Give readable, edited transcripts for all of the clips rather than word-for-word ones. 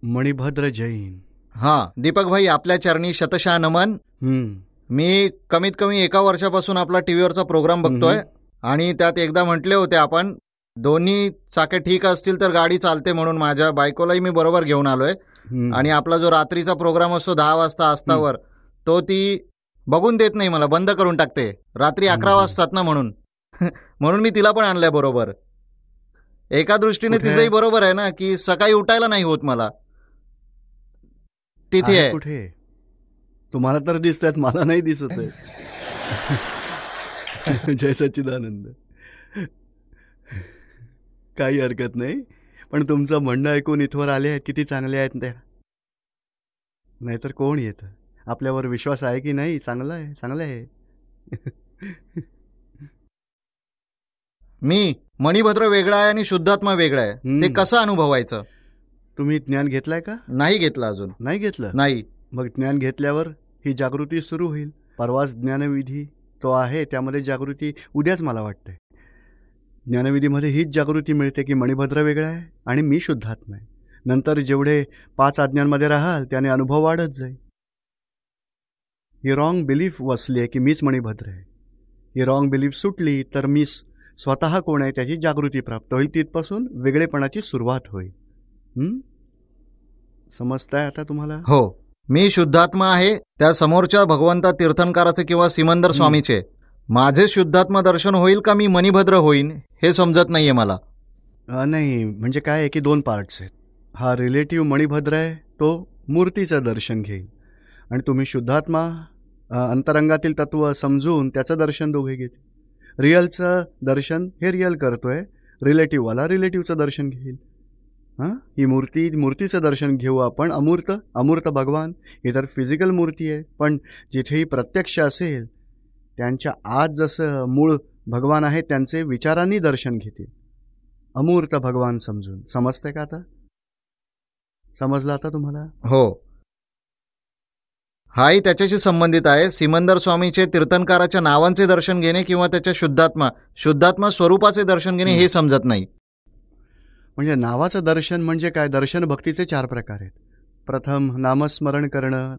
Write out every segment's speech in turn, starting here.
मणिभद्र जैन. हा दीपक भाई, आपल्या चरणी शतशः नमन. मी कमीत कमी 1 वर्षापासून आपला टीव्हीवरचा प्रोग्राम बघतोय आणि त्यात एकदा म्हटले होते आपण दोन्ही चाके ठीक असतील तर गाडी चालते म्हणून. माझ्या बायकोलाही मी बरोबर घेऊन आलोय. आणि आपला जो रात्रीचा प्रोग्राम असतो 10 वाजता आस्थावर, तो ती बघून देत नाही, मला बंद करून टाकते. रात्री 11 वाजतात ना म्हणून म्हणून मी तिला पण आणलंय बरोबर. एका दृष्टीने तिचंही बरोबर आहे ना, की सकाळी उठायला नाही होत मला. तिथे आहे. कुठे? तुम्हाला तर दिसतात, मला नाही दिसत आहे. जय सच्चिदानंद. काही हरकत नाही, पण तुमचं म्हणणं ऐकून इथवर आले आहेत, किती चांगले आहेत त्या. नाहीतर कोण येतं? आपल्यावर विश्वास आहे की नाही? चांगलं आहे, चांगलं आहे. मी मणिभद्र वेगळा आहे आणि शुद्धात्मा वेगळा आहे, ते कसं अनुभवायचं? तुम्ही ज्ञान घेतलंय का? नाही घेतलं अजून. नाही घेतलं? नाही. मग ज्ञान घेतल्यावर ही जागृती सुरू होईल. परवाच ज्ञानविधी तो आहे, त्यामध्ये जागृती उद्याच मला वाटतंय. ज्ञानविधीमध्ये हीच जागृती मिळते की मणिभद्र वेगळा आहे आणि मी शुद्धात्मा आहे. नंतर जेवढे 5 आज्ञांमध्ये राहाल त्याने अनुभव वाढत जाईल. ही रॉंग बिलीफ वसली आहे की मीच मणिभद्र आहे. ही रॉंग बिलीफ सुटली तर मी स्वतः कोण आहे त्याची जागृती प्राप्त होईल. तिथपासून वेगळेपणाची सुरुवात होईल. समजताय आता तुम्हाला? हो. मी शुद्धात्मा आहे, त्या समोरच्या भगवंता तीर्थंकराचे किंवा सिमंदर स्वामीचे. माझे शुद्धात्मा दर्शन होईल का मी मणिभद्र होईन हे समजत नाहीये मला. नाही, म्हणजे काय आहे की 2 पार्ट्स आहेत. हा रिलेटिव्ह मणिभद्र आहे, तो मूर्तीचं दर्शन घेईल. आणि तुम्ही शुद्धात्मा अंतरंगातील तत्व समजून त्याचं दर्शन दोघे घेतील. रिअलचं दर्शन हे रिअल करतोय, रिलेटिव्हवाला रिलेटिव्हचं दर्शन घेईल. ही मूर्तीचं दर्शन घेऊ आपण. अमूर्त भगवान ही तर फिजिकल मूर्ती आहे, पण जिथेही प्रत्यक्ष असेल त्यांच्या आत जसं मूळ भगवान आहे त्यांचे विचारांनी दर्शन घेतील. अमूर्त भगवान समजून. समजतंय का आता? समजलं आता तुम्हाला? हो. हाही त्याच्याशी संबंधित आहे. सिमंदर स्वामीचे तीर्थंकराच्या नावांचे दर्शन घेणे किंवा त्याच्या शुद्धात्मा स्वरूपाचे दर्शन घेणे हे समजत नाही. म्हणजे नावाचं दर्शन म्हणजे काय? दर्शन भक्तीचे 4 प्रकार आहेत. प्रथम नामस्मरण करणं,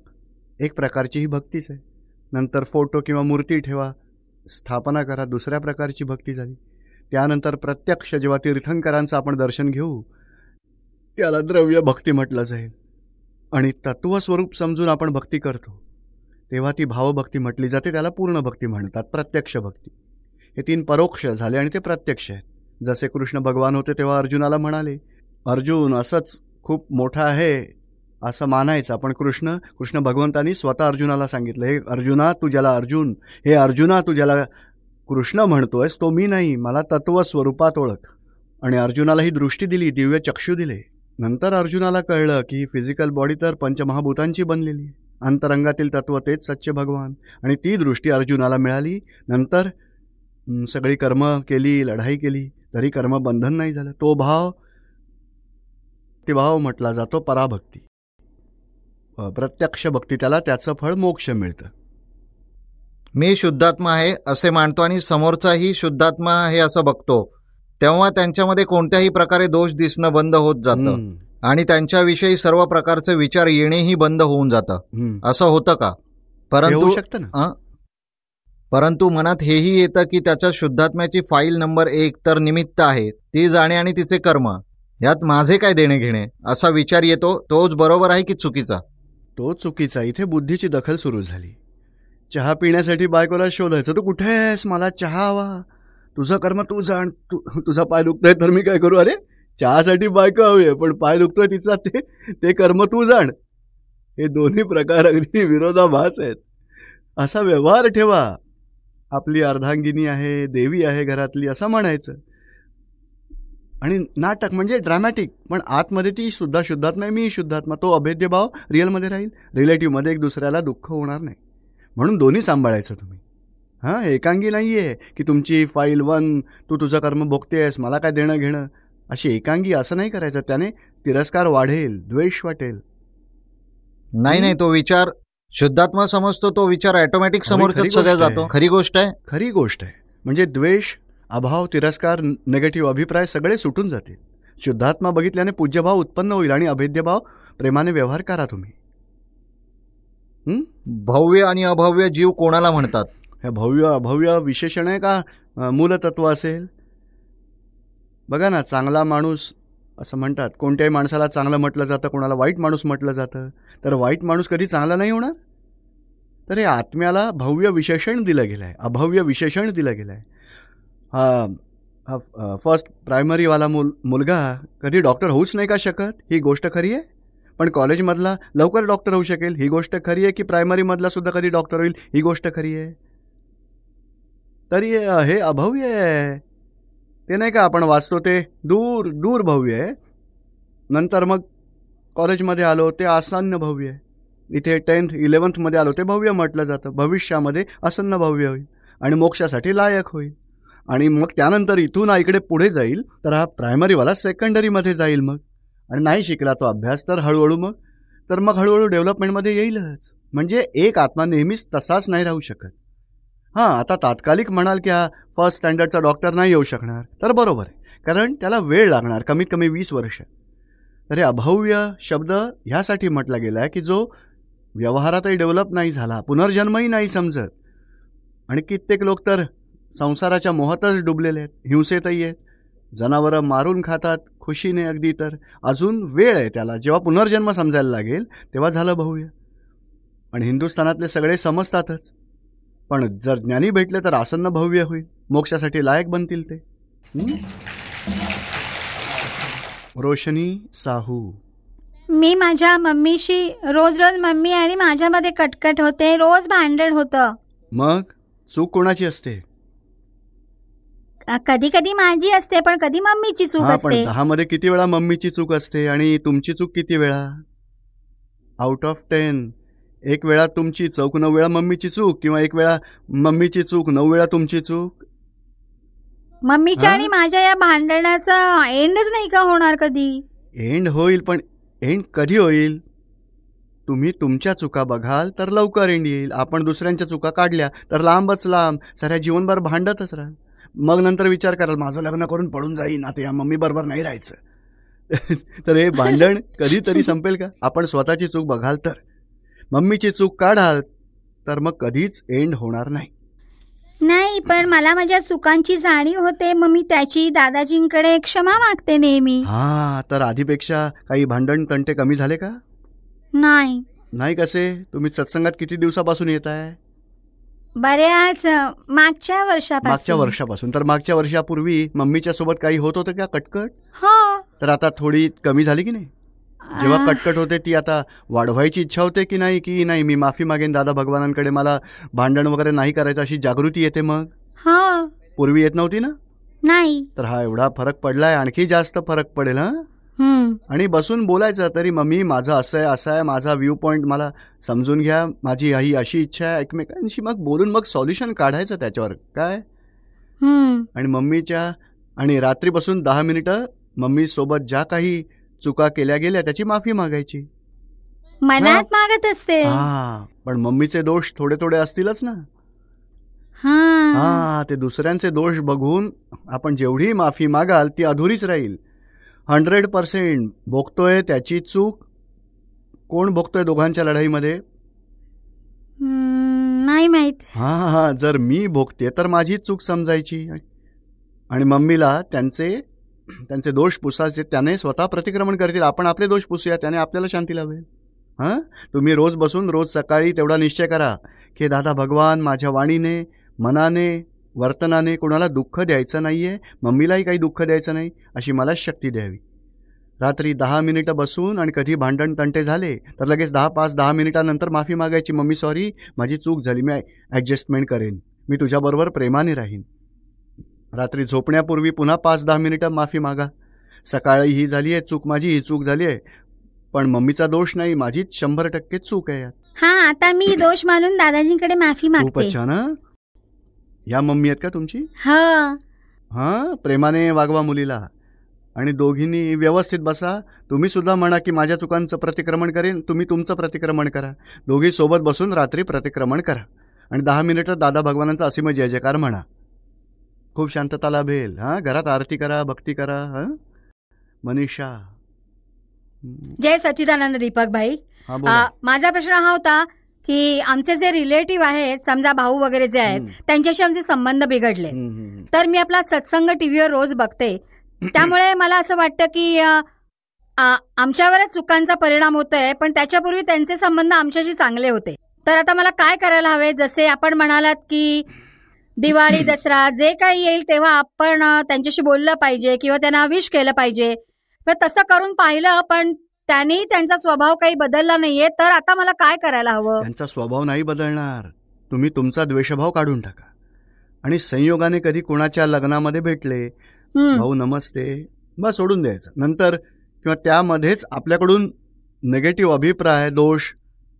एक प्रकारची ही भक्तीच आहे. नंतर फोटो किंवा मूर्ती ठेवा, स्थापना करा, दुसऱ्या प्रकारची भक्ती झाली. त्यानंतर प्रत्यक्ष जेव्हा तीर्थंकरांचं आपण दर्शन घेऊ त्याला द्रव्य भक्ती म्हटलं जाईल. आणि तत्वस्वरूप समजून आपण भक्ती करतो तेव्हा ती भावभक्ती म्हटली जाते, त्याला पूर्ण भक्ती म्हणतात, प्रत्यक्ष भक्ती. हे 3 परोक्ष झाले आणि ते प्रत्यक्ष आहेत. जसे कृष्ण भगवान होते तेव्हा अर्जुनाला म्हणाले, अर्जुन असंच खूप मोठा आहे असं मानायचं. पण कृष्ण भगवंतांनी स्वतः अर्जुनाला सांगितलं, हे अर्जुना तू ज्याला कृष्ण म्हणतोयस तो मी नाही, मला तत्वस्वरूपात ओळख. आणि अर्जुनाला ही दृष्टी दिली, दिव्य चक्षु दिले. नंतर अर्जुनाला कळलं की फिजिकल बॉडी तर पंचमहाभूतांची बनलेली आहे, अंतरंगातील तत्व तेच सच्चे भगवान. आणि ती दृष्टी अर्जुनाला मिळाली. नंतर सगळी कर्म केली, लढाई केली, तरी कर्मबंधन नाही झालं. तो भाव म्हटला जातो पराभक्ती, प्रत्यक्ष भक्ती. त्याला त्याचं फळ मोक्ष मिळतं. मी शुद्धात्मा आहे असे मानतो आणि समोरचाही शुद्धात्मा आहे असं बघतो, तेव्हा त्यांच्यामध्ये कोणत्याही प्रकारे दोष दिसणं बंद होत जातं आणि त्यांच्याविषयी सर्व प्रकारचे विचार येणेही बंद होऊन जातं. असं होतं का? परंतु मनात हेही येतं की त्याच्या शुद्धात्म्याची फाईल नंबर 1 तर निमित्त आहे, ती जाणे आणि तिचे कर्म, यात माझे काय देणे घेणे असा विचार येतो. तोच बरोबर आहे की चुकीचा? तो चुकीचा. इथे बुद्धीची दखल सुरू झाली. चहा पिण्यासाठी बायकोला शोधायचं, तू कुठे आहेस, मला चहा हवा, तुझं कर्म तू जाण, तुझा पाय दुखतोय तर मी काय करू? अरे चहासाठी बायको हवी आहे पण पाय दुखतोय तिचा, ते कर्म तू जाण. हे दोन्ही प्रकार अगदी विरोधाभास आहेत. असा व्यवहार ठेवा. आपली अर्धांगिनी आहे, देवी आहे घरातली असं म्हणायचं. आणि नाटक म्हणजे ड्रामॅटिक, पण आतमध्ये ती सुद्धा शुद्धात्मा आहे, मी शुद्धात्मा. तो अभेद्य भाव रिअलमध्ये राहील. रिलेटिव्हमध्ये एक दुसऱ्याला दुःख होणार नाही. म्हणून दोन्ही सांभाळायचं तुम्ही. एकांगी नाही आहे की तुमची फाईल 1 तू तुझं कर्म भोगतेस, मला काय देणं घेणं, अशी एकांगी असं नाही करायचं. त्याने तिरस्कार वाढेल, द्वेष वाटेल. नाही, तो विचार शुद्धात्मा समजतो, तो विचार ऑटोमॅटिक समोरच सगळं जातो. खरी गोष्ट आहे. म्हणजे द्वेष, अभाव, तिरस्कार, निगेटिव्ह अभिप्राय सगळे सुटून जातील. शुद्धात्मा बघितल्याने पूज्यभाव उत्पन्न होईल आणि अभेद्यभाव प्रेमाने व्यवहार करा तुम्ही. भव्य आणि अभव्य जीव कोणाला म्हणतात? हे भव्य अभव्य विशेषण आहे का मूलतत्व असेल? बघा ना, चांगला माणूस असं म्हणतात. कोणत्याही माणसाला चांगलं म्हटलं जातं, कोणाला वाईट माणूस म्हटलं जातं. तर वाईट माणूस कधी चांगला नाही होणार. तर हे आत्म्याला भव्य विशेषण दिलं गेलं आहे, अभव्य विशेषण दिलं गेलं आहे. हा फर्स्ट प्रायमरीवाला मुलगा कधी डॉक्टर होऊच नाही का शकत? ही गोष्ट खरी आहे. पण कॉलेजमधला लवकर डॉक्टर होऊ शकेल, ही गोष्ट खरी आहे. की प्रायमरीमधला सुद्धा कधी डॉक्टर होईल, ही गोष्ट खरी आहे. तरी हे अभव्य आहे. ते नाही का आपण वाचतो ते दूर दूर भव्य आहे. नंतर मग कॉलेजमध्ये आलो ते आसन्न भव्य आहे. इथे 10th 11th मध्ये आलो ते भव्य म्हटलं जातं. भविष्यामध्ये आसन्न भव्य होईल आणि मोक्षासाठी लायक होईल. आणि मग त्यानंतर इथून इकडे पुढे जाईल तर हा प्रायमरीवाला सेकंडरीमध्ये जाईल. मग आणि नाही शिकला तो अभ्यास तर हळूहळू डेव्हलपमेंटमध्ये येईलच. म्हणजे एक आत्मा नेहमीच तसाच नाही राहू शकत. हां, आता तात्कालिक म्हणाल की हा फर्स्ट स्टँडर्डचा डॉक्टर नाही येऊ शकणार, तर बरोबर आहे, कारण त्याला वेळ लागणार, कमीत कमी 20 वर्ष. तर हे अभव्य शब्द ह्यासाठी म्हटला गेला आहे की जो व्यवहारातही डेव्हलप नाही झाला, पुनर्जन्मही नाही समजत. आणि कित्येक लोक तर संसाराच्या मोहातच डुबलेले आहेत, हिंसेतही आहेत, जनावरं मारून खातात खुशीने अगदी. तर अजून वेळ आहे त्याला. जेव्हा पुनर्जन्म समजायला लागेल तेव्हा झालं भव्य. आणि हिंदुस्थानातले सगळे समजतातच. पण जर ज्ञानी भेटले तर आसन्न भव्य होईल, मोक्षासाठी लायक बनतील ते. रोशनी साहू. मी माझ्या मम्मीशी रोज मम्मी आणि माझ्यामध्ये कटकट होते, रोज भांडण होतं. मग चूक कोणाची असते? कधी कधी माझी असते, पण कधी मम्मीची चूक पण असते. 10 मध्ये किती वेळा मम्मीची चूक असते आणि तुमची चूक किती वेळा? आउट ऑफ 10 एक वेळा तुमची चूक, 9 वेळा मम्मीची चूक, किंवा एक वेळा मम्मीची चूक 9 वेळा तुमची चूक. मम्मीच्या आणि माझ्या या भांडणाचा एंडच नाही का होणार कधी? एंड होईल, पण एंड कधी होईल? तुम्ही तुमच्या चुका बघाल तर लवकर एंड येईल. आपण दुसऱ्यांच्या चुका काढल्या तर लांबच लांब साऱ्या जीवनभर भांडतच राहाल. मग नंतर विचार कराल माझं लग्न करून पडून जाईन, आता या मम्मी बरोबर नाही राहायचं. तर हे भांडण कधीतरी संपेल का? आपण स्वतःची चूक बघाल तर, मम्मीची चूक काढाल तर मग कधीच एंड होणार नाही. नाही, पण मला माझ्या चुकांची जाणीव होते, मग मी त्याची दादाजींकडे क्षमा मागते नेहमी. हा, तर आधीपेक्षा काही भांडण तंटे कमी झाले का? नाही. कसे? तुम्ही सत्संगात किती दिवसापासून येत आहे? बऱ्याच मागच्या वर्षापासून. तर मागच्या वर्षापूर्वी मम्मीच्या सोबत काही होत होतं का कटकट? हो. तर आता थोडी कमी झाली की नाही? जेव्हा कटकट होते ती आता वाढवायची इच्छा होते की नाही मी माफी मागेन दादा भगवानांकडे, मला भांडण वगैरे नाही करायचं, अशी जागृती येते मग? हो. पूर्वी येत नव्हती ना? नाही. तर हा एवढा फरक पडलाय, आणखी जास्त फरक पडेल. हा, आणि बसून बोलायचं तरी मम्मी माझं असं आहे, माझा व्ह्यू पॉइंट मला समजून घ्या, माझी ही अशी इच्छा आहे, एकमेकांशी मग बोलून मग सॉल्युशन काढायचं त्याच्यावर काय. आणि मम्मीच्या आणि रात्रीपासून 10 मिनिटं मम्मी सोबत ज्या काही चुका केल्या गेल्या त्याची माफी मागायची. मनात मागत असते. पण मम्मीचे दोष थोडे थोडे असतीलच ना. ते दुसऱ्यांचे दोष बघून आपण जेवढी माफी मागाल ती अधुरीच राहील. 100% भोगतोय त्याची चूक कोण भोगतोय दोघांच्या लढाईमध्ये? नाही माहित. जर मी भोगते तर माझी चूक समजायची आणि मम्मीला त्यांचे दोष पुसायचे, त्याने स्वतः प्रतिक्रमण करतील. आपण आपले दोष पुसूया, त्याने आपल्याला शांती लावेल. तुम्ही रोज बसून रोज सकाळी तेवढा निश्चय करा की दादा भगवान माझ्या वाणीने, मनाने, वर्तनाने कोणाला दुःख द्यायचं नाहीये, मम्मीलाही काही दुःख द्यायचं नाही, अशी मला शक्ती द्यावी. रात्री 10 मिनिटं बसून आणि कधी भांडण तंटे झाले तर लगेच 10 मिनिटानंतर माफी मागायची. मम्मी सॉरी, माझी चूक झाली, मी ॲडजस्टमेंट करेन, मी तुझ्याबरोबर प्रेमाने राहीन. रात्री झोपण्यापूर्वी पुन्हा 5-10 मिनिटं माफी मागा. सकाळी ही झाली आहे चूक माझी, ही चूक झाली आहे, पण मम्मीचा दोष नाही, माझीच 100% चूक आहे यात. आता मी दोष मानून दादाजींकडे माफी मागते. खूप छान. या मम्मी आहेत का तुमची? प्रेमाने वागवा मुलीला आणि दोघींनी व्यवस्थित बसा. तुम्ही सुद्धा म्हणा की माझ्या चुकांचं प्रतिक्रमण करेन, तुम्ही तुमचं प्रतिक्रमण करा. दोघी सोबत बसून रात्री प्रतिक्रमण करा आणि 10 मिनिटं दादा भगवानांचा असीम जय जयकार म्हणा. खूप शांतता लाभेल. घरात आरती करा, भक्ती करा. मनीषा. जय सच्चिदानंद दीपक भाई. हा बोला. माझा प्रश्न हा होता की आमचे जे रिलेटिव्ह आहेत, समजा भाऊ वगैरे जे आहेत, त्यांच्याशी आमचे संबंध बिघडले. तर मी आपला सत्संग टीव्हीवर रोज बघते, त्यामुळे मला असं वाटतं की आमच्यावरच चुकांचा परिणाम होतोय, पण त्याच्यापूर्वी त्यांचे संबंध आमच्याशी चांगले होते. तर आता मला काय करायला हवे? जसे आपण म्हणालात की दिवाळी दसरा जे काही येईल तेव्हा आपण त्यांच्याशी बोललं पाहिजे किंवा त्यांना विश केलं पाहिजे. तर तसं करून पाहिलं, पण त्यांनी त्यांचा स्वभाव काही बदलला नाहीये. तर आता मला काय करायला हवं? त्यांचा स्वभाव नाही बदलणार. तुम्ही तुमचा द्वेषभाव काढून टाका आणि संयोगाने कधी कोणाच्या लग्नामध्ये भेटले, भाऊ नमस्ते, बस सोडून द्यायचं. नंतर किंवा त्यामध्येच आपल्याकडून नेगेटिव्ह अभिप्राय, दोष,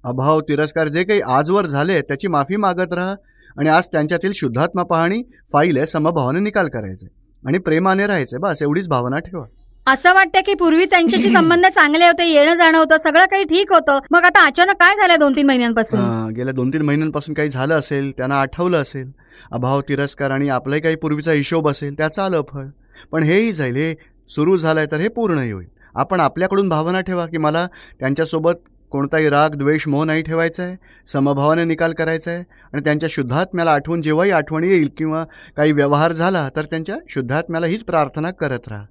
अभाव, तिरस्कार जे काही आजवर झाले त्याची माफी मागत राहा आणि आज त्यांच्यातील शुद्धात्मा पाहणी फाईल आहे, समभावाने निकाल करायचे आणि प्रेमाने राहायचे. बस एवढीच भावना ठेवा. असं वाटतं की पूर्वी त्यांच्याशी संबंध चांगले होते, येणं जाणं होतं, सगळं काही ठीक होतं, मग आता अचानक काय झालं 2-3 महिन्यांपासून? गेल्या 2-3 महिन्यांपासून काही झालं असेल, त्यांना आठवलं असेल, अभाव, तिरस्कार आणि आपलाही काही पूर्वीचा हिशोब असेल, त्याचं आलं फळ. पण हेही जाईल. हे सुरू झालंय तर हे पूर्णही होईल. आपण आपल्याकडून भावना ठेवा की मला त्यांच्यासोबत कोणताही राग, द्वेष, मोह नाही ठेवायचा आहे, समभावाने निकाल करायचा आहे आणि त्यांच्या शुद्धात्म्याला आठवून जेव्हाही आठवण येईल किंवा काही व्यवहार झाला तर त्यांच्या शुद्धात्म्याला हीच प्रार्थना करत राहा.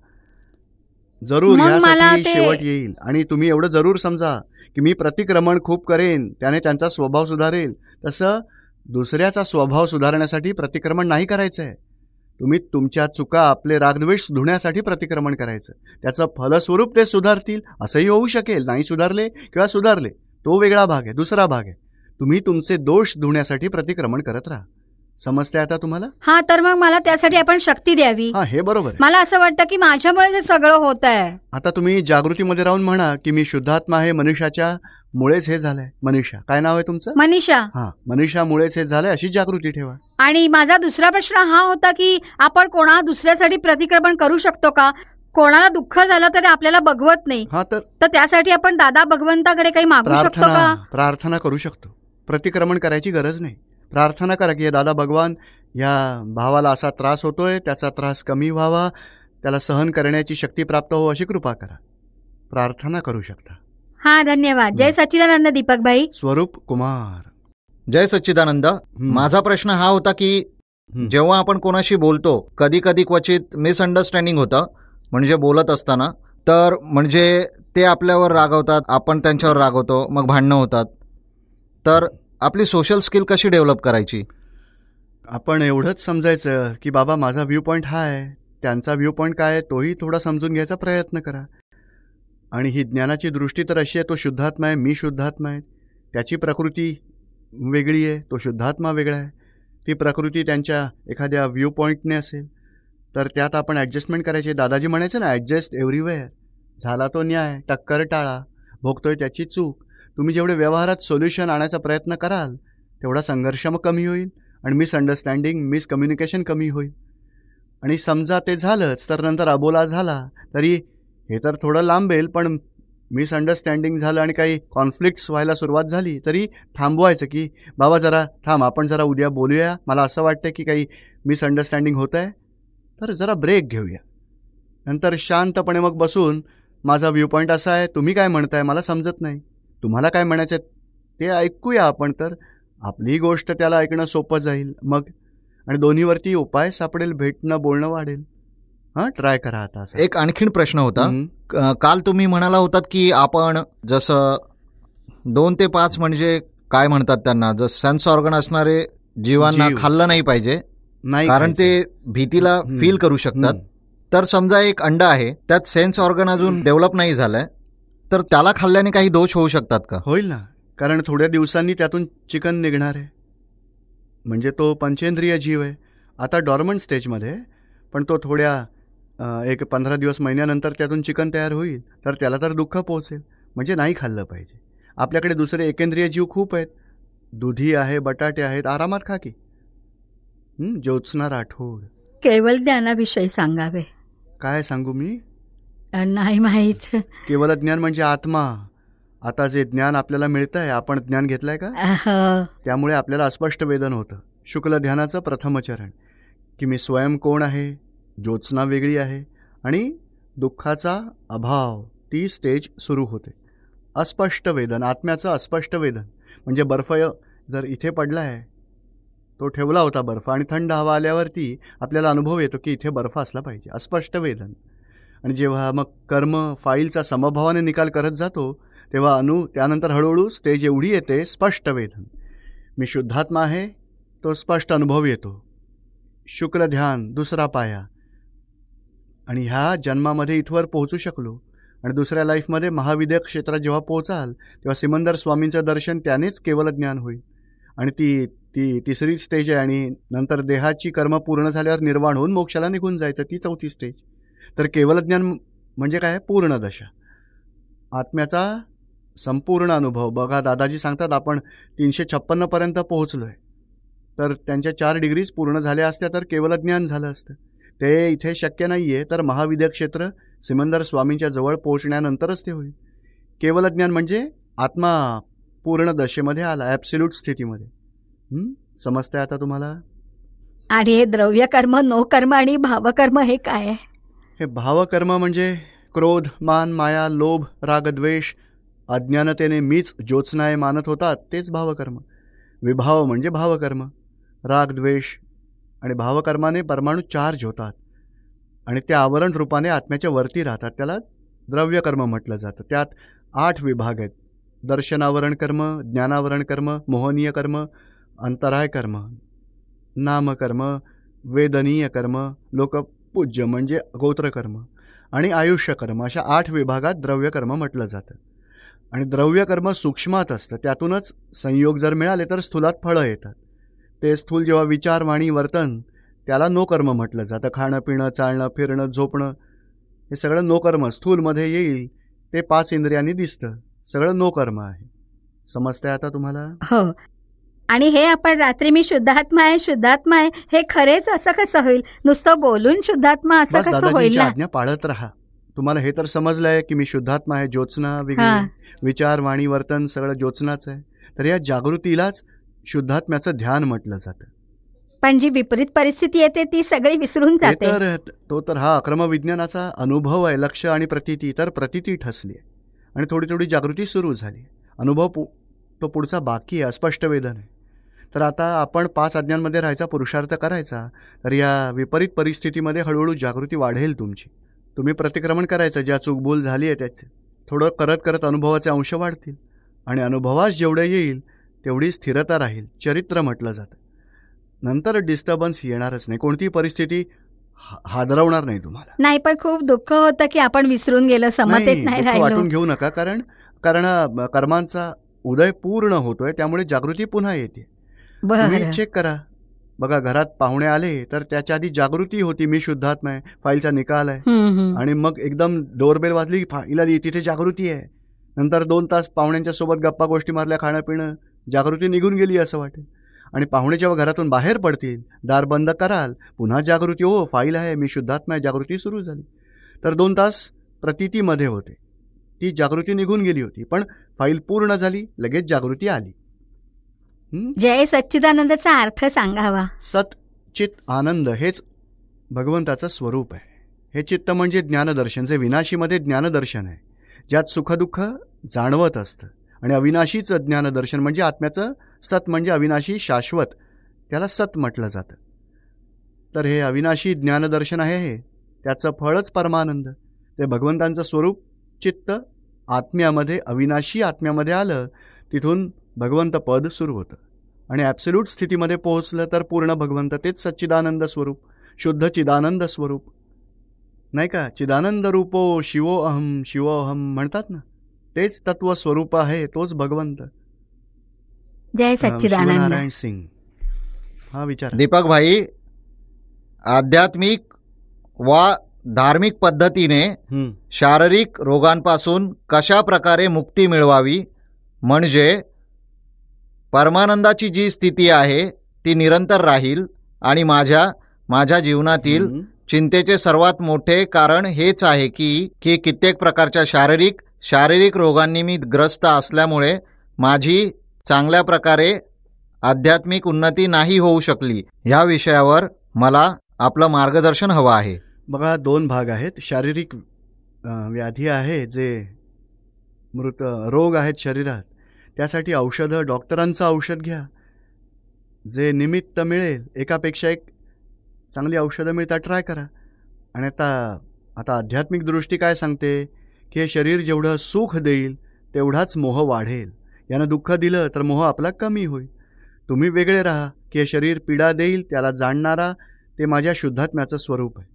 जरूर ह्यासाठी शेवट येईल. आणि तुम्ही एवढं जरूर समजा की मी प्रतिक्रमण खूप करेन, त्याने त्यांचा स्वभाव सुधारेल. तसं दुसऱ्याचा स्वभाव सुधारण्यासाठी प्रतिक्रमण नाही करायचं आहे. तुम्ही तुमच्या चुका, आपले रागद्वेष धुण्यासाठी प्रतिक्रमण करायचं. त्याचं फलस्वरूप ते सुधारतील असंही होऊ शकेल. नाही सुधारले किंवा सुधारले तो वेगळा भाग आहे, दुसरा भाग आहे. तुम्ही तुमचे दोष धुण्यासाठी प्रतिक्रमण करत राहा. समजते आता तुम्हाला? हा, तर मग मला त्यासाठी आपण शक्ती द्यावी. हा, हे बरोबर आहे. मला असं वाटतं की माझ्यामुळे हे सगळं होत आहे. आता तुम्ही जागृतीमध्ये राहून म्हणा की मी शुद्धात्मा आहे, मनीषाच्या मुळेच हे झालंय. मनीषा, काय नाव आहे तुमचं? मनीषा. हा, मनीषा मुळेच हे झालंय, अशी जागृती ठेवा. आणि माझा दुसरा प्रश्न हा होता की आपण कोणा दुसऱ्यासाठी प्रतिक्रमण करू शकतो का? कोणाला दुःख झालं तरी आपल्याला बघवत नाही. हा, तर त्यासाठी आपण दादा भगवंताकडे काही मागू शकतो का? प्रार्थना करू शकतो. प्रतिक्रमण करायची गरज नाही. प्रार्थना करा की दादा भगवान, या भावाला असा त्रास होतोय, त्याचा त्रास कमी व्हावा, त्याला सहन करण्याची शक्ती प्राप्त हो, अशी कृपा करा. प्रार्थना करू शकता. हा, धन्यवाद. जय सच्चिदानंद दीपक भाई. स्वरूप कुमार. जय सच्चिदानंद. माझा प्रश्न हा होता की जेव्हा आपण कोणाशी बोलतो, कधी कधी क्वचित मिसअंडरस्टँडिंग होतं. म्हणजे बोलत असताना तर म्हणजे ते आपल्यावर रागवतात, आपण त्यांच्यावर रागवतो, मग भांडणं होतात. तर आपली सोशल स्किल कशी डेव्हलप करायची? आपण एवढंच समजायचं की बाबा माझा व्ह्यू पॉईंट हा आहे, त्यांचा व्ह्यू पॉईंट काय आहे तोही थोडा समजून घ्यायचा प्रयत्न करा. आणि ही ज्ञानाची दृष्टी तर अशी आहे, तो शुद्धात्मा आहे, मी शुद्धात्मा आहे, त्याची प्रकृती वेगळी आहे, तो शुद्धात्मा वेगळा आहे. ती प्रकृती त्यांच्या एखाद्या व्ह्यू पॉईंटने असेल तर त्यात आपण ॲडजस्टमेंट करायची. दादाजी म्हणायचे ना, ॲडजस्ट एव्हरीवेअर. झाला तो न्याय, टक्कर टाळा, भोगतोय त्याची चूक. तुम्ही जेवढे व्यवहारात सोल्युशन आणायचा प्रयत्न कराल तेवढा संघर्ष मग कमी होईल आणि मिसअंडरस्टँडिंग, मिसकम्युनिकेशन कमी होईल. आणि समजा ते झालंच तर नंतर अबोला झाला तरी हे तर थोडं लांबेल, पण मिसअंडरस्टँडिंग झालं आणि काही कॉन्फ्लिक्ट्स व्हायला सुरुवात झाली तरी थांबवायचं की बाबा जरा थांब, आपण जरा उद्या बोलूया, मला असं वाटतं की काही मिसअंडरस्टँडिंग होत आहे, तर जरा ब्रेक घेऊया. नंतर शांतपणे मग बसून माझा व्ह्यू पॉईंट असा आहे, तुम्ही काय म्हणताय मला समजत नाही, तुम्हाला काय म्हणायचं ते ऐकूया आपण, तर आपलीही गोष्ट त्याला ऐकणं सोपं जाईल मग. आणि दोन्हीवरती उपाय सापडेल, भेटणं बोलणं वाढेल. हां, ट्राय करा आता. एक आणखीन प्रश्न होता. काल तुम्ही म्हणाला होतात की आपण जसं 2 ते 5 म्हणजे काय म्हणतात त्यांना, जसं सेन्स ऑर्गन असणारे जीवांना खाल्लं नाही पाहिजे, कारण ते भीतीला फील करू शकतात. तर समजा एक अंडा आहे, त्यात सेन्स ऑर्गन अजून डेव्हलप नाही झालंय, तर त्याला खाल्ल्याने काही दोष होऊ शकतात का? होईल ना, कारण थोड्या दिवसांनी त्यातून चिकन निघणार आहे. म्हणजे तो पंचेंद्रिय जीव आहे, आता डॉर्मंट स्टेजमध्ये, पण तो थोड्या 15 दिवस महिन्यानंतर त्यातून चिकन तयार होईल, तर त्याला तर दुःख पोहोचेल. म्हणजे नाही खाल्लं पाहिजे. आपल्याकडे दुसरे एकेंद्रिय जीव खूप आहेत, दुधी आहे, बटाटे आहेत, आरामात खा की. ज्योत्स्ना राठोड. केवळ ज्ञानाविषयी सांगावे. काय सांगू मी? नाही माहीत. केवळ ज्ञान म्हणजे आत्मा. आता जे ज्ञान आपल्याला मिळतं आहे, आपण ज्ञान घेतलंय का? त्यामुळे आपल्याला अस्पष्ट वेदन होतं. शुक्ल ध्यानाचं प्रथम चरण की मी स्वयं कोण आहे, ज्योत्स्ना वेगळी आहे आणि दुःखाचा अभाव, ती स्टेज सुरू होते. अस्पष्ट वेदन, आत्म्याचं अस्पष्ट वेदन म्हणजे बर्फ जर इथे पडला आहे, तो ठेवला होता बर्फ आणि थंड हवा आल्यावरती आपल्याला अनुभव येतो की इथे बर्फ असला पाहिजे, अस्पष्ट वेदन. आणि जेव्हा मग कर्म फाईलचा समभावाने निकाल करत जातो तेव्हा त्यानंतर हळूहळू स्टेज एवढी येते स्पष्ट वेदन. मी शुद्धात्मा आहे, तो स्पष्ट अनुभव येतो. शुक्र ध्यान दुसरा पाया. आणि ह्या जन्मामध्ये इथवर पोहोचू शकलो आणि दुसऱ्या लाईफमध्ये महाविद्य क्षेत्रात जेव्हा पोहोचाल तेव्हा सिमंदर स्वामींचं दर्शन त्यानेच केवल ज्ञान होईल. आणि ती तिसरी स्टेज आहे. आणि नंतर देहाची कर्म पूर्ण झाल्यावर निर्वाण होऊन मोक्षाला निघून जायचं, ती चौथी स्टेज. तर केवल ज्ञान म्हणजे काय? पूर्ण दशा, आत्म्याचा संपूर्ण अनुभव. बघा दादाजी सांगतात आपण 356 पर्यंत पोहोचलोय, तर त्यांच्या 4 डिग्रीज पूर्ण झाल्या असत्या तर केवल ज्ञान झालं असतं. ते इथे शक्य नाही आहे, तर महाविद्य क्षेत्र सिमंदर स्वामींच्या जवळ पोहोचण्यानंतरच ते होईल. केवल ज्ञान म्हणजे आत्मा पूर्ण दशेमध्ये आला, ॲब्सोल्यूट स्थितीमध्ये. समजतंय आता तुम्हाला? आणि हे द्रव्य कर्म, नो कर्म आणि भावकर्म हे काय आहे? हे भावकर्म म्हणजे क्रोध, मान, माया, लोभ, राग, द्वेष अज्ञानतेने मीच ज्योत्स्नाय मानत होतात, तेच भावकर्म. विभाव म्हणजे भावकर्म, राग, द्वेष. आणि भावकर्माने परमाणू चार्ज होतात आणि ते आवरण रूपाने आत्म्याच्या वरती राहतात, त्याला द्रव्यकर्म म्हटलं जातं. त्यात 8 विभाग आहेत: दर्शनावरण कर्म, ज्ञानावरण कर्म, मोहनीय कर्म, अंतराय कर्म, नामकर्म, वेदनीय कर्म, लोकपूज्य म्हणजे गोत्रकर्म आणि आयुष्यकर्म. अशा 8 विभागात द्रव्यकर्म म्हटलं जातं. आणि द्रव्यकर्म सूक्ष्मात असतं, त्यातूनच संयोग जर मिळाले तर स्थूलात फळं येतात. ते स्थूल जेव्हा विचार, वाणी, वर्तन, त्याला नो कर्म म्हटलं जातं. खाणं, पिणं, चालणं, फिरणं, झोपणं हे सगळं नो कर्म स्थूलमध्ये येईल. ते 5 इंद्रियांनी दिसतं, सगळं नो कर्म आहे. समजतंय आता तुम्हाला? हो. आणि हे आपण रात्री मी शुद्धात्मा आहे, शुद्धात्मा आहे, हे खरेच असं कसं होईल? नुसतं बोलून शुद्धात्मा असं कसं होईल दादाजींची ना? आज्ञा पाळत राहा. तुम्हाला हे तर समजलंय की मी शुद्धात्मा आहे, ज्योत्स्ना वेगळी, विचार, वाणी, वर्तन सगळं ज्योत्स्नाच आहे. तर या जागृतीलाच शुद्धात्म्याचं ध्यान म्हटलं जातं. पण जी विपरीत परिस्थिती येते ती सगळी विसरून जाते. तो तर हा अक्रमविज्ञानाचा अनुभव आहे. लक्ष आणि प्रतीती, तर प्रतीती ठसली आहे आणि थोडी थोडी जागृती सुरू झाली. अनुभव तो पुढचा बाकी आहे, अस्पष्ट वेदन आहे. तर आता आपण 5 आज्ञांमध्ये राहायचा पुरुषार्थ करायचा, तर या विपरीत परिस्थितीमध्ये हळूहळू जागृती वाढेल तुमची. तुम्ही प्रतिक्रमण करायचं, ज्या चूकभूल झाली आहे त्याचे थोडं करत करत अनुभवाचे अंश वाढतील आणि अनुभवास जेवढे येईल तेवढी स्थिरता राहील. चरित्र म्हटलं जातं. नंतर डिस्टर्बन्स येणारच नाही, कोणतीही परिस्थिती हादरवणार नाही तुम्हाला. नाही, पण खूप दुःख होतं की आपण विसरून गेलो, समतेत नाही राहिलो. वाटून घेऊ नका, कारण कर्मांचा उदय पूर्ण होतोय, त्यामुळे जागृती पुन्हा येते. तुम्ही चेक करा. बघा, घरात पाहुणे आले तर त्याच्या आधी जागृती होती, मी शुद्धात्मा आहे, फाईलचा निकाल आहे. आणि मग एकदम डोरबेल वाजली, फाईल आली, तिथे जागृती आहे. नंतर 2 तास पाहुण्यांच्या सोबत गप्पा गोष्टी मारल्या, खाणं पिणं, जागृती निघून गेली असं वाटेल. आणि पाहुणे जेव्हा घरातून बाहेर पडतील, दार बंद कराल, पुन्हा जागृती, हो फाईल आहे, मी शुद्धात्मा आहे, जागृती सुरू झाली. तर 2 तास प्रतीतीमध्ये होते, ती जागृती निघून गेली होती. पण फाईल पूर्ण झाली, लगेच जागृती आली. जय सच्चिदानंदाचा अर्थ सांगावा. सत चित आनंद हेच भगवंताचं स्वरूप आहे. हे चित्त म्हणजे ज्ञानदर्शन, जे विनाशीमध्ये ज्ञानदर्शन आहे, ज्यात सुखदुःख जाणवत असतं. आणि अविनाशीचं ज्ञानदर्शन म्हणजे आत्म्याचं सत, म्हणजे अविनाशी शाश्वत, त्याला सत म्हटलं जातं. तर हे अविनाशी ज्ञानदर्शन आहे, हे त्याचं फळच परमानंद. ते भगवंतांचं स्वरूप चित्त आत्म्यामध्ये, अविनाशी आत्म्यामध्ये आलं, तिथून भगवंत पद सुरू होतं. आणि ॲब्सोल्यूट स्थितीमध्ये पोहोचलं तर पूर्ण भगवंत, तेच सच्चिदानंद स्वरूप, शुद्ध चिदानंद स्वरूप, नाही का? चिदानंद रूपो शिवो अहम शिवोहम म्हणतात ना, तेच तत्व स्वरूप आहे, तोच भगवंत. जय सच्चिदानंद. नारायण सिंग हा विचार. दीपक भाई, आध्यात्मिक वा धार्मिक पद्धतीने शारीरिक रोगांपासून कशा प्रकारे मुक्ती मिळवावी, म्हणजे परमानंदाची जी स्थिती आहे ती निरंतर राहील. आणि माझ्या जीवनातील चिंतेचे सर्वात मोठे कारण हेच आहे की कित्येक प्रकारच्या शारीरिक रोगांनी मी ग्रस्त असल्यामुळे माझी चांगल्या प्रकारे आध्यात्मिक उन्नती नाही होऊ शकली. ह्या विषयावर मला आपलं मार्गदर्शन हवं आहे. बघा, 2 भाग आहेत. शारीरिक व्याधी आहे, जे मृत रोग आहेत शरीरात, त्यासाठी औषधं, डॉक्टरांचं औषध घ्या. जे निमित्त मिळेल, एकापेक्षा एक चांगली औषधं मिळतात, ट्राय करा. आणि आता आध्यात्मिक दृष्टी काय सांगते की हे शरीर जेवढं सुख देईल तेवढाच मोह वाढेल. यानं दुःख दिलं तर मोह आपला कमी होईल. तुम्ही वेगळे राहा की हे शरीर पीडा देईल, त्याला जाणणारा ते माझ्या शुद्धात्म्याचं स्वरूप आहे.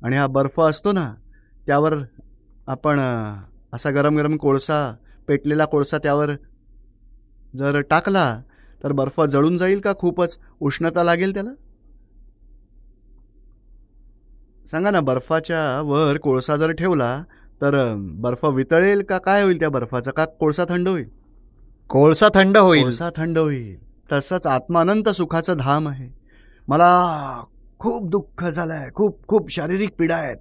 आणि हा बर्फ असतो ना, त्यावर आपण असा गरम गरम कोळसा, पेटलेला कोळसा त्यावर जर टाकला तर बर्फ जळून जाईल का खूपच उष्णता लागेल त्याला? सांगा ना, बर्फाच्या वर कोळसा जर ठेवला तर बर्फ वितळेल का काय होईल त्या बर्फाचा? का कोळसा थंड होईल? कोळसा थंड होईल. कोळसा थंड होईल. तसंच आत्मानंत सुखाचं धाम आहे. मला खूप दुःख झालंय, खूप खूप शारीरिक पीडा आहेत,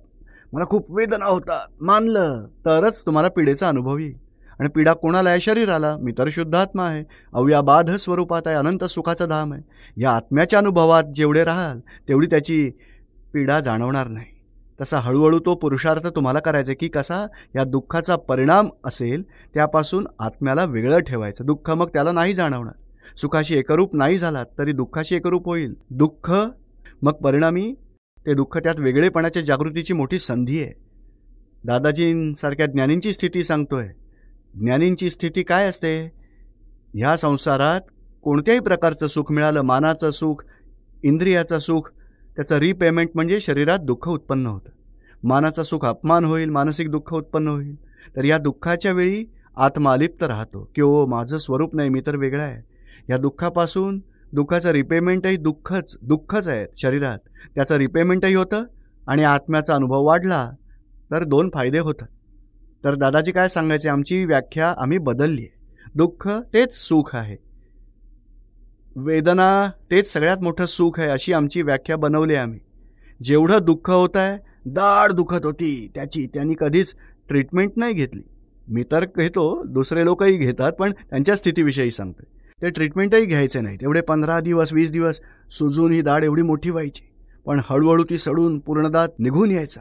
मला खूप वेदना होतात, मानलं तरच तुम्हाला पीडेचा अनुभव येईल. आणि पीडा कोणाला आहे? शरीराला. मी तर शुद्धात्मा आहे, अव्याबाध स्वरूपात आहे, अनंत सुखाचं धाम आहे. या आत्म्याच्या अनुभवात जेवढे राहाल तेवढी त्याची पीडा जाणवणार नाही. तसा हळूहळू तो पुरुषार्थ तुम्हाला करायचा की कसा या दुःखाचा परिणाम असेल त्यापासून आत्म्याला वेगळं ठेवायचं. दुःख मग त्याला नाही जाणवणार. सुखाशी एकरूप नाही झालात तरी दुःखाशी एकरूप होईल. दुःख मग परिणामी ते दुःख त्यात वेगळेपणाच्या जागृतीची मोठी संधी आहे. दादाजींसारख्या ज्ञानींची स्थिती सांगतोय. ज्ञानींची स्थिती काय असते? ह्या संसारात कोणत्याही प्रकारचं सुख मिळालं, मानाचं सुख, इंद्रियाचं सुख, त्याचं रिपेमेंट म्हणजे शरीरात दुःख उत्पन्न होतं. मानाचं सुख अपमान होईल, मानसिक दुःख उत्पन्न होईल. तर या दुःखाच्या वेळी आत्मा अलिप्त राहतो की ओ माझं स्वरूप नाही, मी तर वेगळा आहे. या दुःखापासून दुःखाचं रिपेमेंटही दुःखच आहे शरीरात, त्याचं रिपेमेंटही होतं आणि आत्म्याचा अनुभव वाढला तर 2 फायदे होतात. तर दादाजी काय सांगायचे, आमची व्याख्या आम्ही बदलली आहे. दुःख तेच सुख आहे, वेदना तेच सगळ्यात मोठं सुख आहे, अशी आमची व्याख्या बनवली आहे आम्ही. जेवढं दुःख होत आहे, दाढ दुखत होती त्यांनी कधीच ट्रीटमेंट नाही घेतली. मी तर घेतो, दुसरे लोकही घेतात, पण त्यांच्या स्थितीविषयी सांगते. ते ट्रीटमेंटही घ्यायचे नाही. तेवढे 15 दिवस 20 दिवस सुजून ही दाढ एवढी मोठी व्हायची, पण हळूहळू ती सडून पूर्णदात निघून यायचा.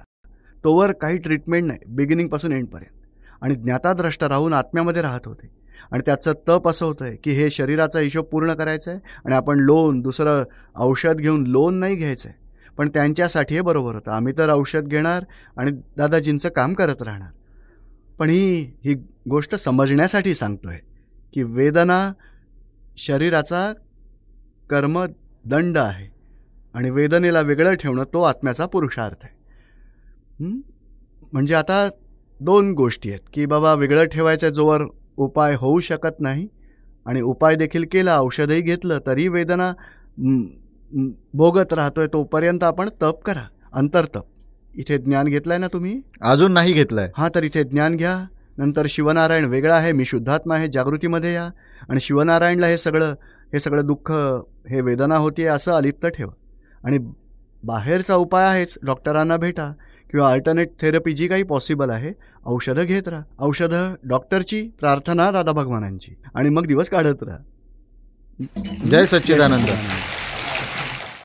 तोवर काही ट्रीटमेंट नाही, बिगिनिंगपासून एंडपर्यंत. आणि ज्ञाताद्रष्टा राहून आत्म्यामध्ये राहत होते. आणि त्याचं तप असं होतं आहे की हे शरीराचा हिशोब पूर्ण करायचा आहे आणि आपण दुसरं औषध घेऊन लोन नाही घ्यायचं आहे. पण त्यांच्यासाठी हे बरोबर होतं. आम्ही तर औषध घेणार आणि दादाजींचं काम करत राहणार. पण ही गोष्ट समजण्यासाठी सांगतोय की वेदना शरीराचा कर्मदंड आहे आणि वेदनेला वेगळं ठेवणं तो आत्म्याचा पुरुषार्थ आहे. म्हणजे आता 2 गोष्टी आहेत की बाबा वेगळं ठेवायचं जोवर उपाय होऊ शकत नाही, आणि उपाय देखील केला, औषधही घेतलं तरी वेदना भोगत राहतोय, तोपर्यंत आपण तप करा, अंतरतप. इथे ज्ञान घेतलंय ना तुम्ही? अजून नाही घेतलंय. हां, तर इथे ज्ञान घ्या. नंतर शिवनारायण वेगळा आहे, मी शुद्धात्मा आहे, जागृतीमध्ये या. आणि शिवनारायणला हे सगळं दुःख, हे वेदना होती असं अलिप्त ठेवा. आणि बाहेरचा उपाय आहेच, डॉक्टरांना भेटा किंवा अल्टरनेट थेरपी जी काही पॉसिबल आहे, औषधं घेत राहा. औषधं डॉक्टरची, प्रार्थना दादा भगवानांची, आणि मग दिवस काढत राहा. जय सच्चिदानंद.